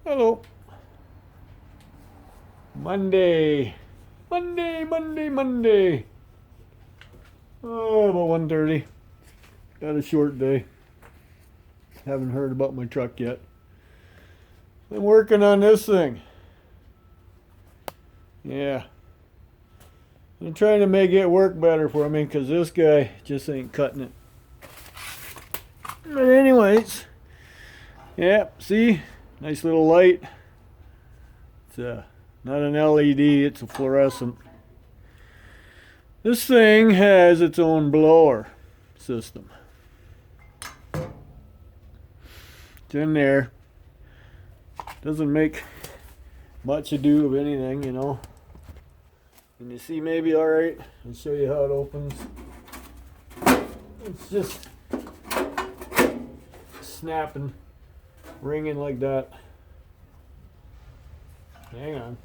Hello. Monday. Monday. Oh, about 1:30. Got a short day. Haven't heard about my truck yet. I'm working on this thing. Yeah. I'm trying to make it work better for me because this guy just ain't cutting it. But anyways, yeah, see? Nice little light. It's not an LED, it's a fluorescent. This thing has its own blower system. It's in there. Doesn't make much ado of anything, you know. Can you see maybe alright? I'll show you how it opens. It's just snapping, ringing like that. Hang on.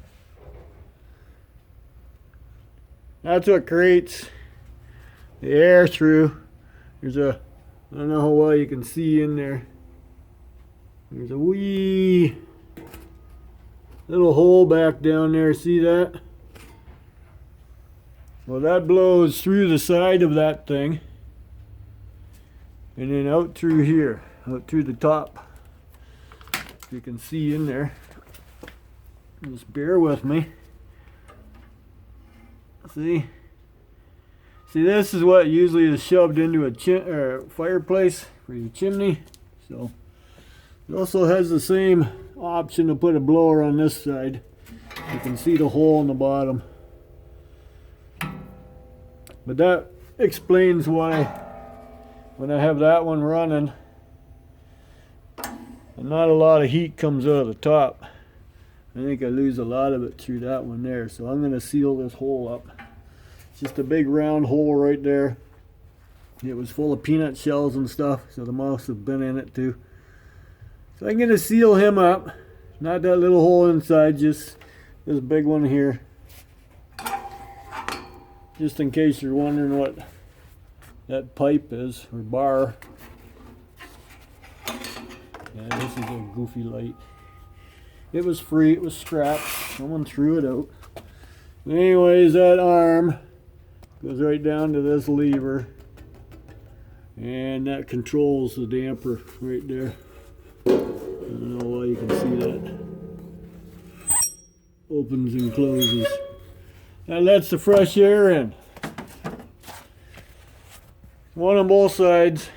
That's what creates the air through. There's a, I don't know how well you can see in there. There's a wee little hole back down there. See that? Well, that blows through the side of that thing and then out through here, out through the top. You can see in there. Just bear with me. See, this is what usually is shoved into a fireplace for your chimney. So it also has the same option to put a blower on this side. You can see the hole in the bottom. But that explains why when I have that one running, and not a lot of heat comes out of the top. I think I lose a lot of it through that one there. So I'm going to seal this hole up. It's just a big round hole right there. It was full of peanut shells and stuff, so the mouse have been in it too. So I'm going to seal him up. Not that little hole inside, just this big one here. Just in case you're wondering what that pipe is, or bar. Yeah, this is a goofy light. It was free, it was scrapped. Someone threw it out. Anyways, that arm goes right down to this lever. And that controls the damper right there. I don't know why you can see that. Opens and closes. That lets the fresh air in. One on both sides.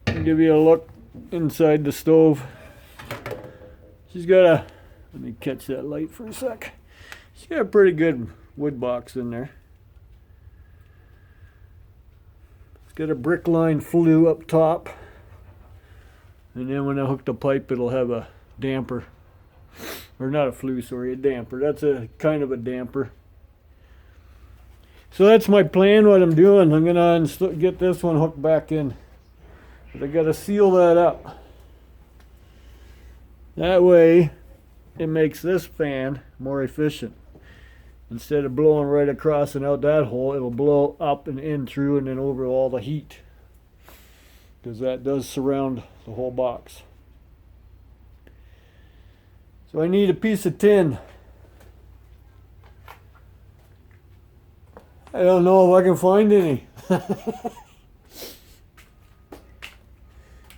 I'll give you a look inside the stove. She's got a, let me catch that light for a sec. She's got a pretty good wood box in there. It's got a brick line flue up top. And then when I hook the pipe, it'll have a damper. Or not a flue, sorry, a damper. That's a kind of a damper. So that's my plan, what I'm doing. I'm going to get this one hooked back in. But I got to seal that up. That way, it makes this fan more efficient. Instead of blowing right across and out that hole, it'll blow up and in through and then over all the heat. Because that does surround the whole box. So I need a piece of tin. I don't know if I can find any.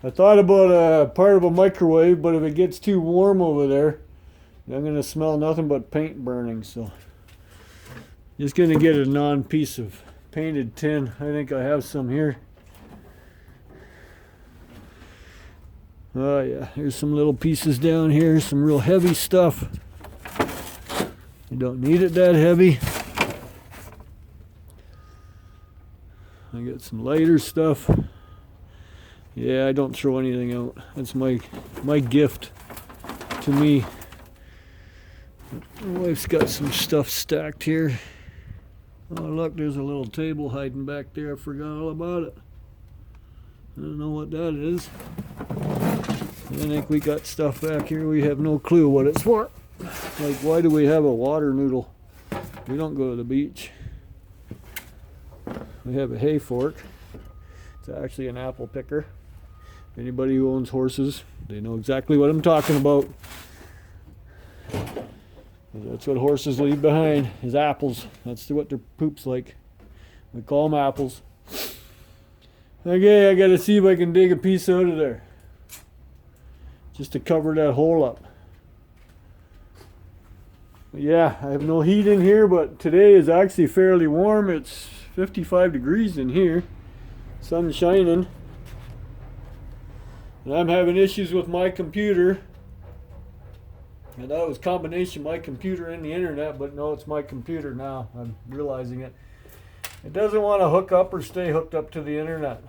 I thought about a part of a microwave, but if it gets too warm over there, I'm going to smell nothing but paint burning. So just going to get a non-piece of painted tin. I think I have some here. Oh yeah, here's some little pieces down here, some real heavy stuff. You don't need it that heavy. I got some lighter stuff. Yeah, I don't throw anything out. That's my gift to me. My wife's got some stuff stacked here. Oh look, there's a little table hiding back there. I forgot all about it. I don't know what that is. I think we got stuff back here. We have no clue what it's for. Like, why do we have a water noodle? We don't go to the beach. We have a hay fork. It's actually an apple picker. Anybody who owns horses, they know exactly what I'm talking about. That's what horses leave behind, is apples. That's what their poop's like. We call them apples. Okay, I gotta see if I can dig a piece out of there, just to cover that hole up. Yeah, I have no heat in here, but today is actually fairly warm. It's 55 degrees in here. Sun's shining. And I'm having issues with my computer. I thought it was a combination of my computer and the internet, but no, it's my computer now. I'm realizing it. It doesn't want to hook up or stay hooked up to the internet.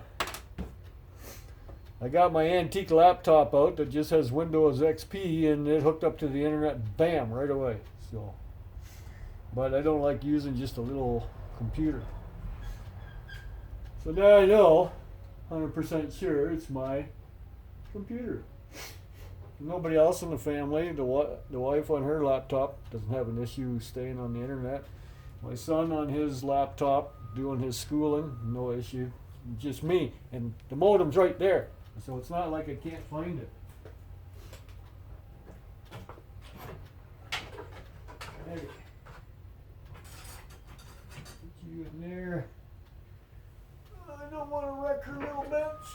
I got my antique laptop out that just has Windows XP, and it hooked up to the internet, bam, right away. So, but I don't like using just a little computer. So now I know, 100% sure, it's my computer. Nobody else in the family, the wife on her laptop doesn't have an issue staying on the internet. My son on his laptop doing his schooling, no issue. Just me, and the modem's right there, so it's not like I can't find it. Hey, put you in there. I don't want to wreck her little bench.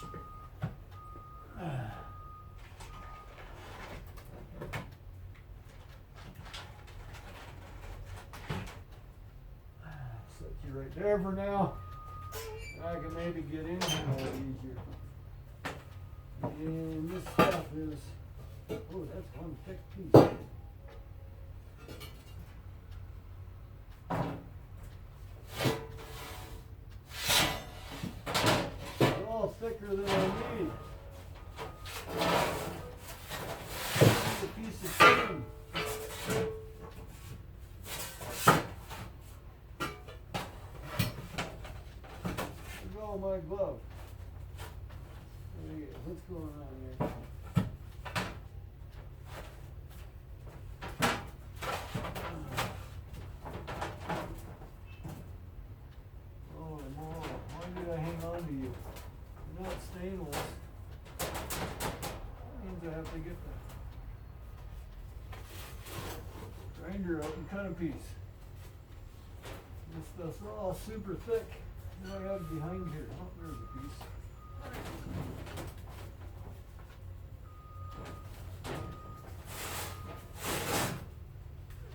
Set you right there for now. I can maybe get in here a little easier. And this stuff is, oh, that's one thick piece. It's all thicker than I need. It's a piece of tin. My glove. What's going on here? Oh, no. Why did I hang on to you? You're not stainless. That means I have to get the grinder out and cut a piece. This stuff's all super thick. What do I have behind here? Oh, there's a piece.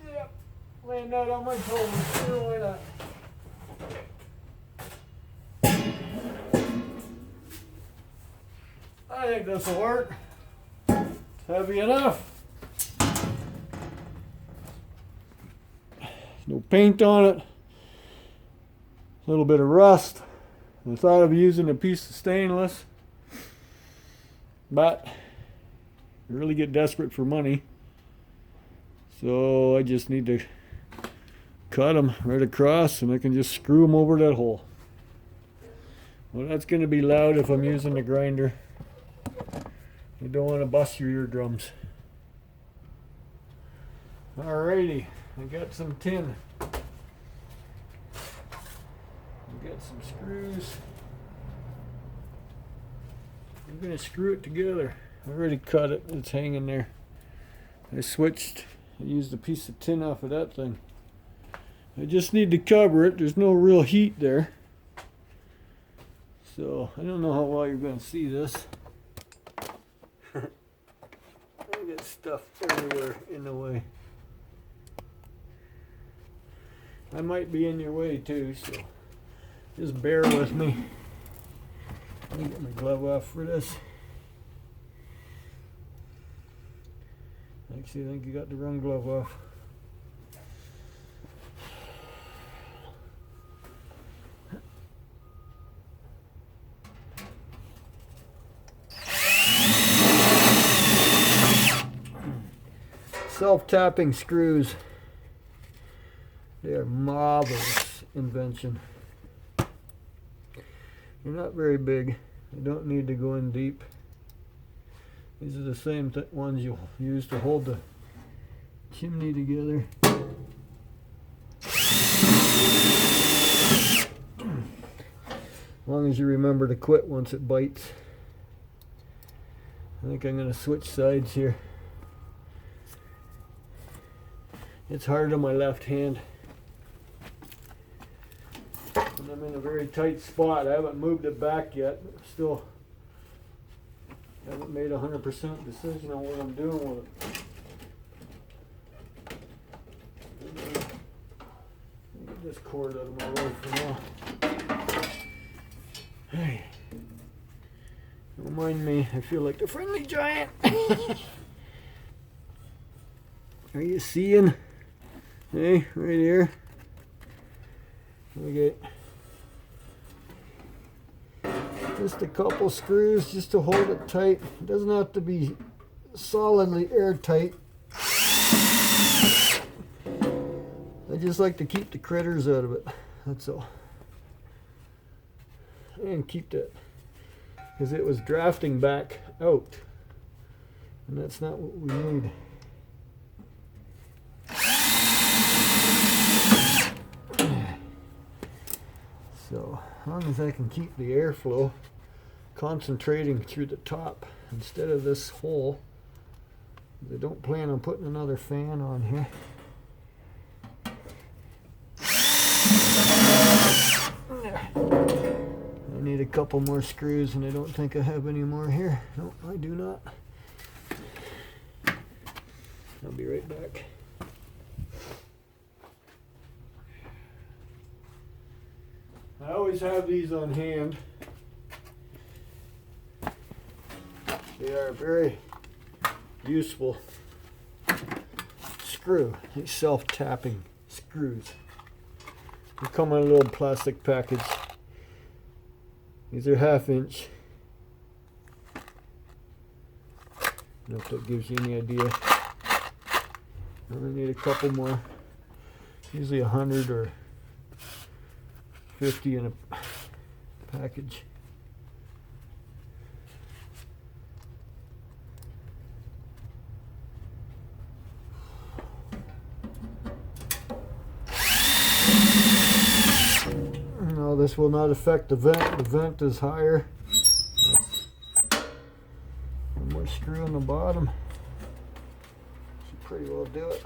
Yep. Laying that on my shoulders. Sure, why not? I think this will work. It's heavy enough. No paint on it. A little bit of rust. I thought of using a piece of stainless, but I really get desperate for money, so I just need to cut them right across and I can just screw them over that hole. Well, that's going to be loud if I'm using the grinder. You don't want to bust your eardrums. Alrighty, I got some tin. Got some screws. I'm going to screw it together. I already cut it. It's hanging there. I switched. I used a piece of tin off of that thing. I just need to cover it. There's no real heat there. So I don't know how well you're going to see this. I got stuff everywhere in the way. I might be in your way too, so just bear with me. Let me get my glove off for this. Actually, I think you got the wrong glove off. Self-tapping screws. They are marvelous invention. They're not very big. You don't need to go in deep. These are the same ones you'll use to hold the chimney together. As long as you remember to quit once it bites. I think I'm going to switch sides here. It's hard on my left hand. And I'm in a very tight spot. I haven't moved it back yet. Still haven't made a 100% decision on what I'm doing with it. Get this cord out of my way for now. Hey. Don't mind me, I feel like the friendly giant. Are you seeing? Hey, right here. Okay. Just a couple screws just to hold it tight. It doesn't have to be solidly airtight. I just like to keep the critters out of it. That's all. And keep that, because it was drafting back out. And that's not what we need. So, as long as I can keep the airflow concentrating through the top instead of this hole. I don't plan on putting another fan on here. I need a couple more screws, and I don't think I have any more here. No, I do not. I'll be right back. I always have these on hand. They are very useful screw, these self-tapping screws. They come in a little plastic package. These are 1/2 inch. I don't know if that gives you any idea. I'm gonna need a couple more. Usually 100 or 50 in a package. No, this will not affect the vent. The vent is higher. One more screw on the bottom. Should pretty well do it.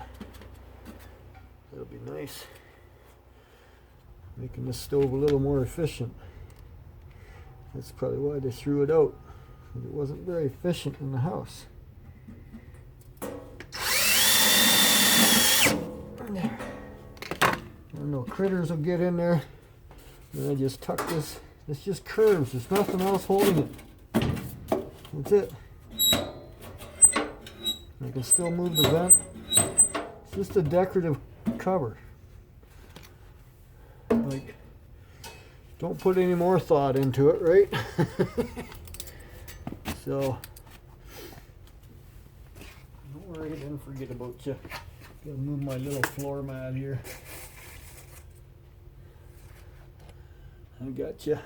That'll be nice. Making this stove a little more efficient. That's probably why they threw it out. It wasn't very efficient in the house. There. No critters will get in there. Then I just tuck this. It's just curves. There's nothing else holding it. That's it. I can still move the vent. It's just a decorative cover. Like, don't put any more thought into it, right? So, don't worry, I didn't forget about you. Gotta move my little floor mat here. I got you.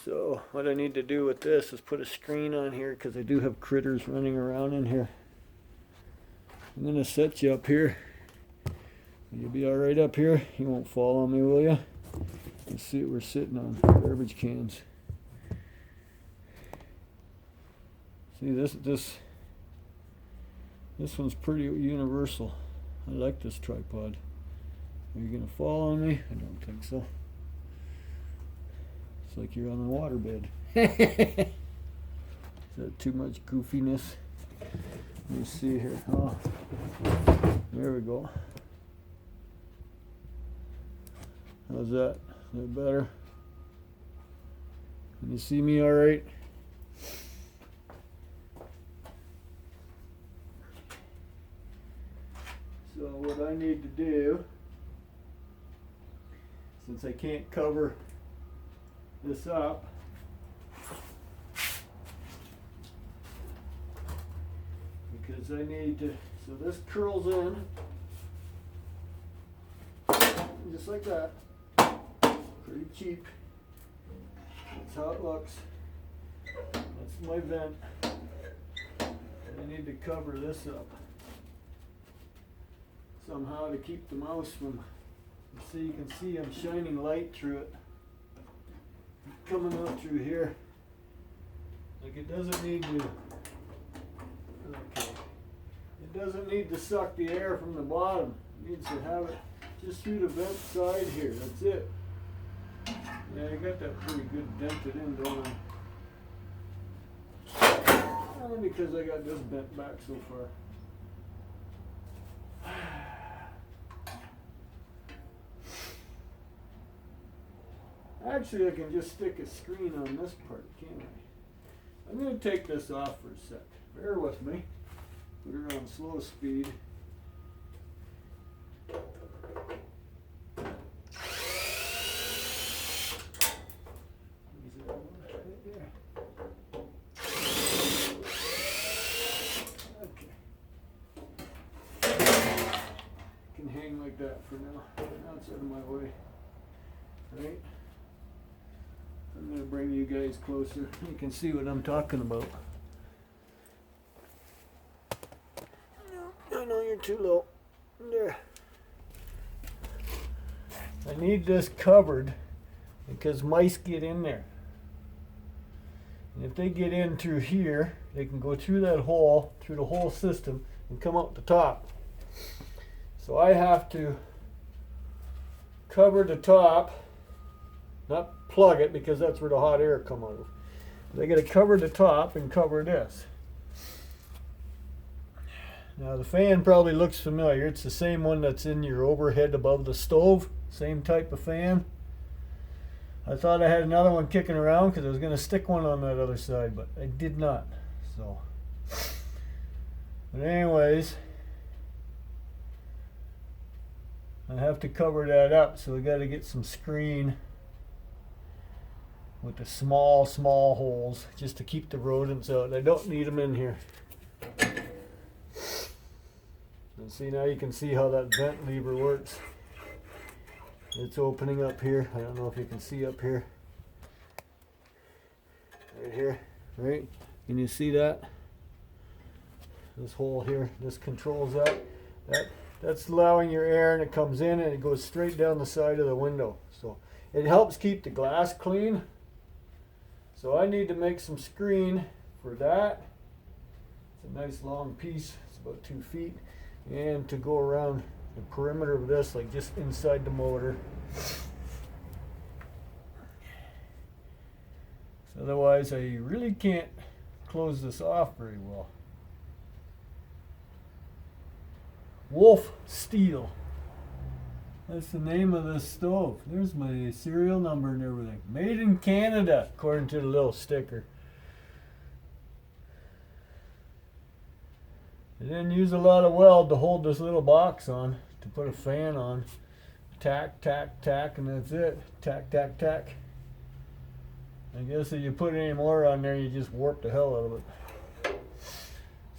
So, what I need to do with this is put a screen on here, because I do have critters running around in here. I'm gonna set you up here. You'll be alright up here. You won't fall on me, will you? Let's see what we're sitting on. Garbage cans. See, this one's pretty universal. I like this tripod. Are you gonna fall on me? I don't think so. It's like you're on a waterbed. Is that too much goofiness? Let me see here. Oh, there we go. How's that? Is that better? Can you see me all right? So what I need to do, since I can't cover this up, because I need to, so this curls in, just like that. Pretty cheap. That's how it looks. That's my vent. I need to cover this up somehow to keep the mouse from, so you can see I'm shining light through it. Coming out through here. Like it doesn't need to, okay. It doesn't need to suck the air from the bottom. It needs to have it just through the vent side here. That's it. Yeah, I got that pretty good dented in, don't I? Only because I got this bent back so far. Actually, I can just stick a screen on this part, can't I? I'm going to take this off for a sec. Bear with me. Put her on slow speed. Can hang like that for now. Now it's out of my way. Right? I'm going to bring you guys closer. You can see what I'm talking about. No, I know you're too low. There. I need this covered because mice get in there. And if they get in through here, they can go through that hole, through the whole system, and come out the top. So I have to cover the top, not plug it because that's where the hot air come out of. They got to cover the top and cover this. Now the fan probably looks familiar. It's the same one that's in your overhead above the stove. Same type of fan. I thought I had another one kicking around because I was going to stick one on that other side, but I did not. So, but anyways, I have to cover that up, so we got to get some screen with the small holes just to keep the rodents out. I don't need them in here. And see, now you can see how that vent lever works. It's opening up here. I don't know if you can see up here. Right here, right? Can you see that? This hole here, this controls that. That's allowing your air, and it comes in and it goes straight down the side of the window. So it helps keep the glass clean. So I need to make some screen for that. It's a nice long piece. It's about 2 feet. And to go around the perimeter of this, like just inside the motor. So otherwise I really can't close this off very well. Wolf Steel. That's the name of this stove. There's my serial number and everything. Made in Canada, according to the little sticker. They didn't use a lot of weld to hold this little box on, to put a fan on. Tack, tack, tack, and that's it. Tack, tack, tack. I guess if you put any more on there, you just warp the hell out of it.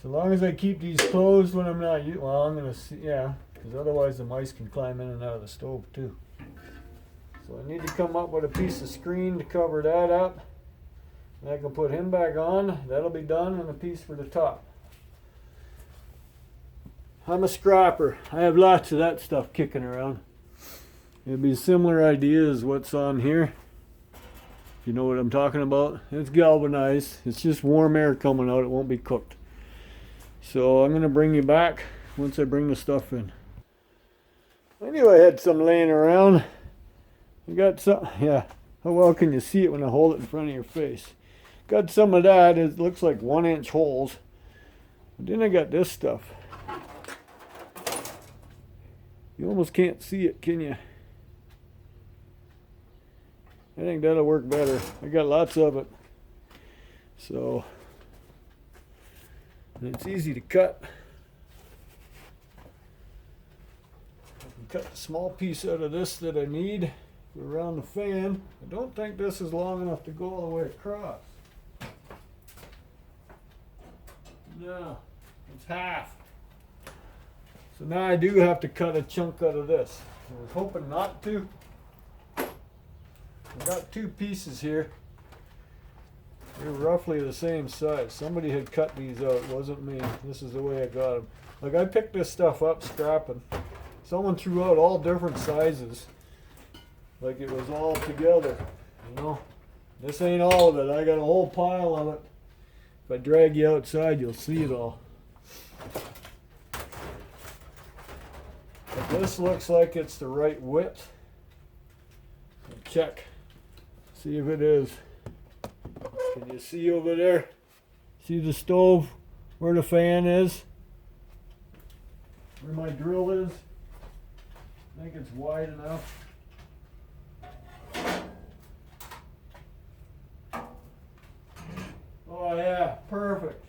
So long as I keep these closed when I'm not, well, I'm gonna see, yeah, because otherwise the mice can climb in and out of the stove too. So I need to come up with a piece of screen to cover that up. And I can put him back on. That'll be done, and a piece for the top. I'm a scrapper. I have lots of that stuff kicking around. It'd be a similar idea as what's on here. If you know what I'm talking about. It's galvanized. It's just warm air coming out. It won't be cooked. So I'm going to bring you back once I bring the stuff in. I knew I had some laying around. I got some, yeah. How well can you see it when I hold it in front of your face? Got some of that. It looks like 1-inch holes. But then I got this stuff. You almost can't see it, can you? I think that'll work better. I got lots of it. So, and it's easy to cut. I can cut a small piece out of this that I need around the fan. I don't think this is long enough to go all the way across. No, it's half. So now I do have to cut a chunk out of this. I was hoping not to. I've got 2 pieces here. They're roughly the same size. Somebody had cut these out. It wasn't me. This is the way I got them. Like, I picked this stuff up scrapping. Someone threw out all different sizes. Like it was all together. You know? This ain't all of it. I got a whole pile of it. If I drag you outside, you'll see it all. But this looks like it's the right width. Check. See if it is. Can you see over there? See the stove where the fan is? Where my drill is? I think it's wide enough. Oh yeah, perfect.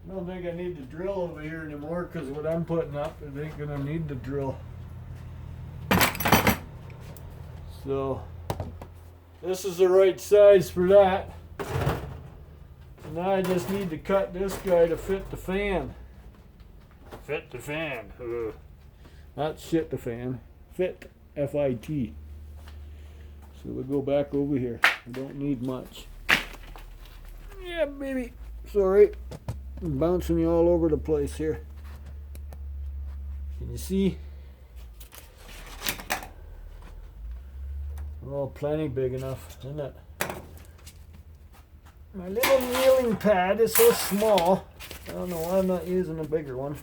I don't think I need to drill over here anymore because what I'm putting up, it ain't gonna need to drill. So this is the right size for that. And now I just need to cut this guy to fit the fan. Fit the fan. Not shit the fan. Fit. F-I-T. So we'll go back over here. We don't need much. Yeah, baby. Sorry. I'm bouncing you all over the place here. Can you see? Oh, plenty big enough, isn't it? My little kneeling pad is so small. I don't know why I'm not using a bigger one.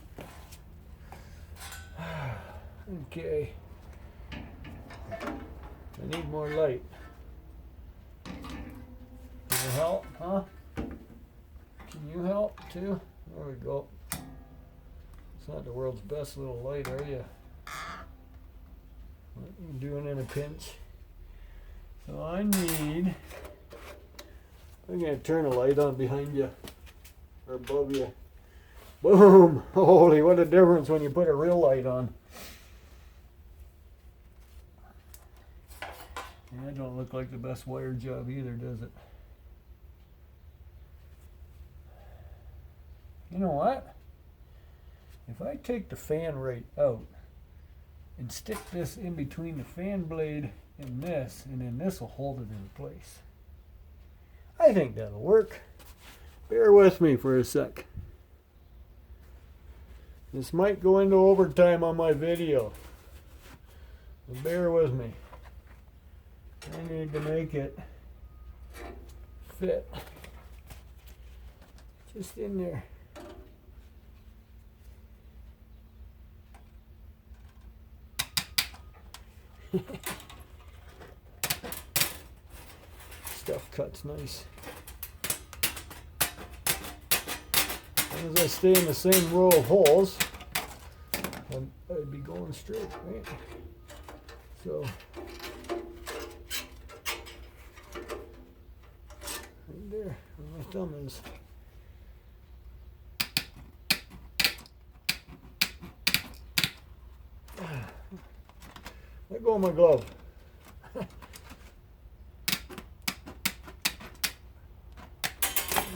Okay. I need more light. Can you help, huh? Can you help too? There we go. It's not the world's best little light, are you? What are you doing in a pinch? So I need... I'm going to turn a light on behind you. Or above you. Boom! Holy, what a difference when you put a real light on. Yeah, that don't look like the best wire job either, does it? You know what? If I take the fan right out and stick this in between the fan blade and this, and then this will hold it in place. I think that'll work. Bear with me for a sec. This might go into overtime on my video. So bear with me. I need to make it fit just in there. Stuff cuts nice. As long as I stay in the same row of holes, I'd be going straight, right? So, right there, where my thumb is. Let go of my glove.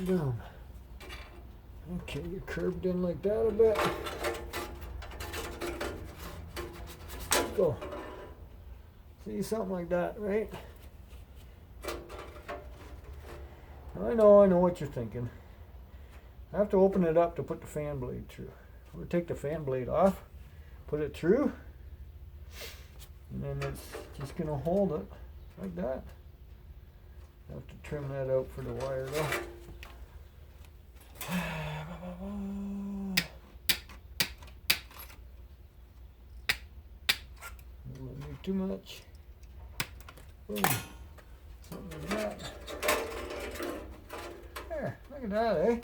Down. Okay, you're curved in like that a bit. Go. See, something like that, right? I know what you're thinking. I have to open it up to put the fan blade through. We'll take the fan blade off, put it through, and then it's just going to hold it like that. I have to trim that out for the wire though. Don't let me too much. Boom. Something like that. There, look at that, eh?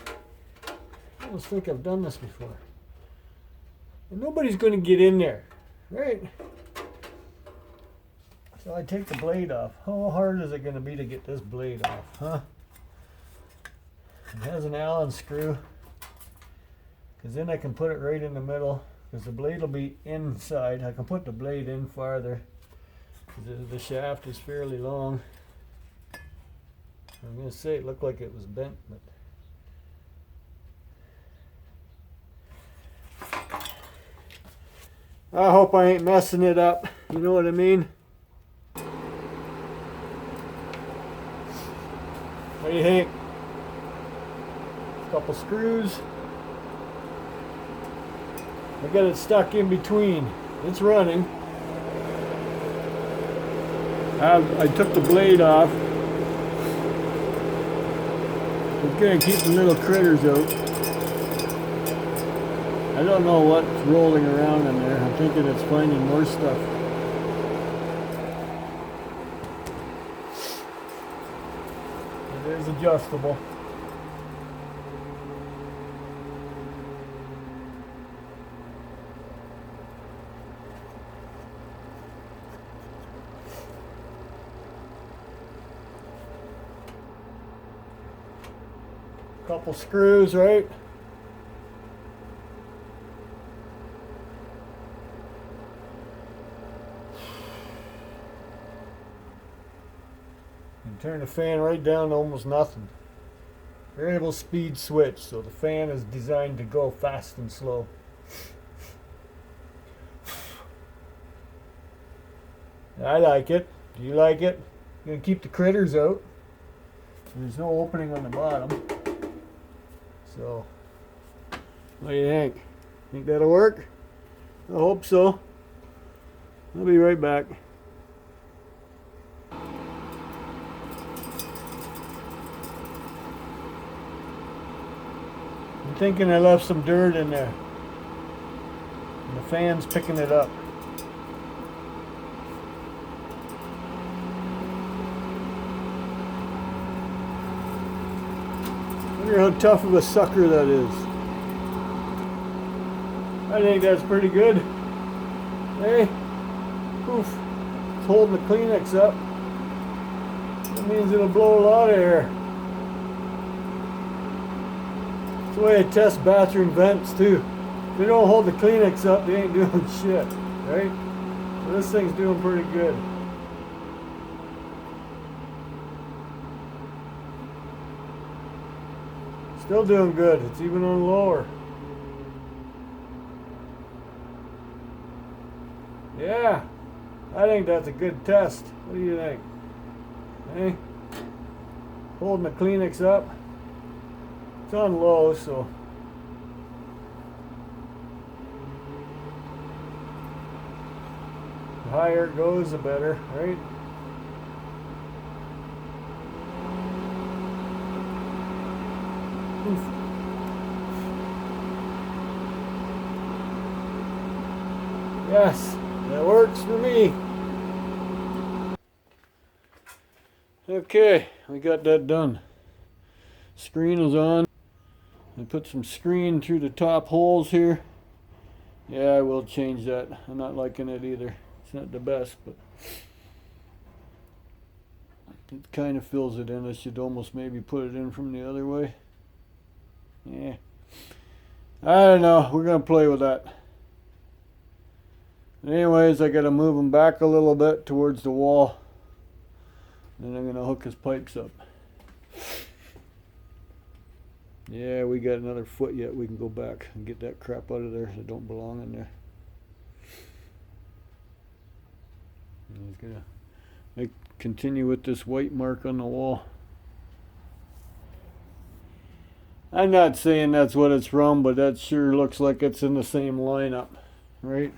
I almost think I've done this before. And nobody's going to get in there, right? So I take the blade off. How hard is it going to be to get this blade off, huh? It has an Allen screw, because then I can put it right in the middle, because the blade will be inside. I can put the blade in farther, because the shaft is fairly long. I'm going to say it looked like it was bent, but I hope I ain't messing it up. You know what I mean? What do you think? Couple screws. I got it stuck in between. It's running. I took the blade off. It's gonna keep the little critters out. I don't know what's rolling around in there. I'm thinking it's finding more stuff. It is adjustable. Couple screws, right? And turn the fan right down to almost nothing. Variable speed switch, so the fan is designed to go fast and slow. I like it. Do you like it? Gonna keep the critters out. There's no opening on the bottom. So, what do you think? Think that'll work? I hope so. I'll be right back. I'm thinking I left some dirt in there. And the fan's picking it up. Wonder how tough of a sucker that is. I think that's pretty good. Hey, poof, it's holding the Kleenex up. That means it'll blow a lot of air. It's the way I test bathroom vents too. If they don't hold the Kleenex up, they ain't doing shit, right? So this thing's doing pretty good. Still doing good. It's even on lower. Yeah, I think that's a good test. What do you think? Hey, holding the Kleenex up. It's on low, so the higher it goes, the better, right? Oof. Yes, that works for me. Okay, we got that done. Screen is on. I put some screen through the top holes here. Yeah, I will change that. I'm not liking it either. It's not the best, but it kind of fills it in. I should almost maybe put it in from the other way. Yeah. I don't know. We're going to play with that. Anyways, I got to move him back a little bit towards the wall. Then I'm going to hook his pipes up. Yeah, we got another foot yet. We can go back and get that crap out of there that don't belong in there. And he's going to continue with this white mark on the wall. I'm not saying that's what it's from, but that sure looks like it's in the same lineup, right?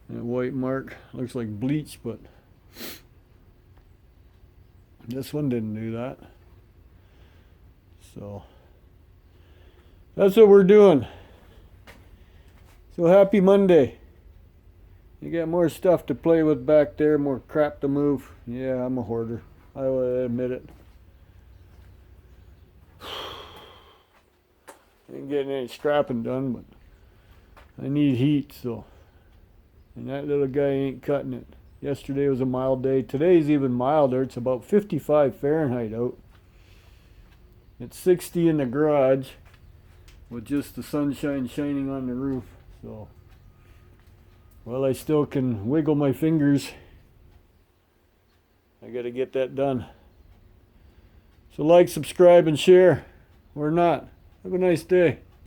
That white mark looks like bleach, but this one didn't do that. So that's what we're doing. So happy Monday. You got more stuff to play with back there, more crap to move. Yeah, I'm a hoarder. I will admit it. Ain't getting any scrapping done, but I need heat, so. And that little guy ain't cutting it. Yesterday was a mild day. Today's even milder. It's about 55 Fahrenheit out. It's 60 in the garage with just the sunshine shining on the roof. So, well, I still can wiggle my fingers. I got to get that done. So like, subscribe, and share. Or not. Have a nice day.